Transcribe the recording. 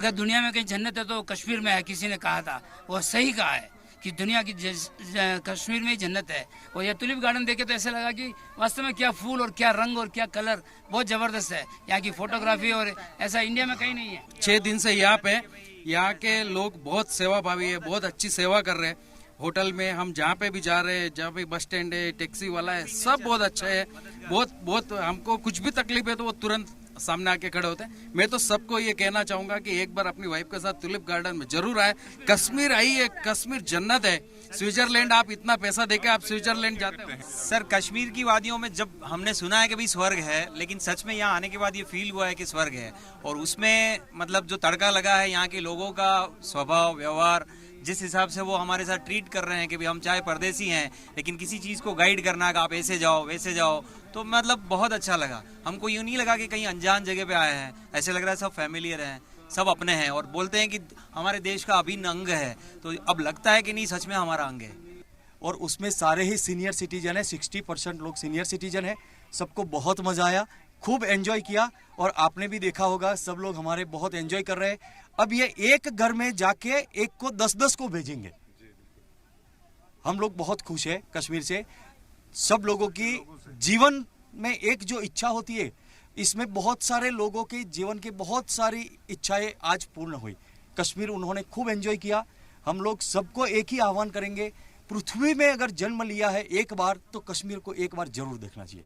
अगर दुनिया में कहीं जन्नत है तो कश्मीर में है, किसी ने कहा था, वो सही कहा है कि दुनिया की कश्मीर में ही जन्नत है। और ये टुलिप गार्डन देखे तो ऐसा लगा कि वास्तव में क्या फूल और क्या रंग और क्या कलर, बहुत ज़बरदस्त है यहाँ की फोटोग्राफी, और ऐसा इंडिया में कहीं नहीं है। 6 दिन से यहाँ पे यहाँ के लोग बहुत सेवा भावी है, बहुत अच्छी सेवा कर रहे हैं। होटल में हम जहाँ पे भी जा रहे हैं, जहाँ पे बस स्टैंड है, टैक्सी वाला है, सब बहुत अच्छा है। बहुत हमको कुछ भी तकलीफ है तो वो तुरंत सामने आके खड़े होते हैं। मैं तो सबको ये कहना चाहूंगा कि एक बार अपनी वाइफ के साथ टुलिप गार्डन में जरूर आए। कश्मीर आइए, कश्मीर जन्नत है। स्विट्जरलैंड, आप इतना पैसा देके आप स्विट्जरलैंड जाते हो। सर, कश्मीर की वादियों में जब हमने सुना है कि भाई स्वर्ग है, लेकिन सच में यहाँ आने के बाद ये फील हुआ है कि स्वर्ग है। और उसमें मतलब जो तड़का लगा है यहाँ के लोगों का स्वभाव, व्यवहार, जिस हिसाब से वो हमारे साथ ट्रीट कर रहे हैं कि भाई हम चाहे परदेसी हैं लेकिन किसी चीज़ को गाइड करना कि आप ऐसे जाओ वैसे जाओ, तो मतलब बहुत अच्छा लगा। हमको यूँ नहीं लगा कि कहीं अनजान जगह पे आए हैं, ऐसे लग रहा है सब फैमिलियर हैं, सब अपने हैं और बोलते हैं कि हमारे देश का अभिन्न अंग है। तो अब लगता है कि नहीं, सच में हमारा अंग है। और उसमें सारे ही सीनियर सिटीजन है, 60% लोग सीनियर सिटीजन है। सबको बहुत मजा आया, खूब एंजॉय किया। और आपने भी देखा होगा सब लोग हमारे बहुत एंजॉय कर रहे हैं। अब ये एक घर में जाके एक को 10-10 को भेजेंगे। हम लोग बहुत खुश है कश्मीर से। सब लोगों की जीवन में एक जो इच्छा होती है, इसमें बहुत सारे लोगों के जीवन की बहुत सारी इच्छाएं आज पूर्ण हुई। कश्मीर उन्होंने खूब एंजॉय किया। हम लोग सबको एक ही आह्वान करेंगे, पृथ्वी में अगर जन्म लिया है एक बार तो कश्मीर को एक बार जरूर देखना चाहिए।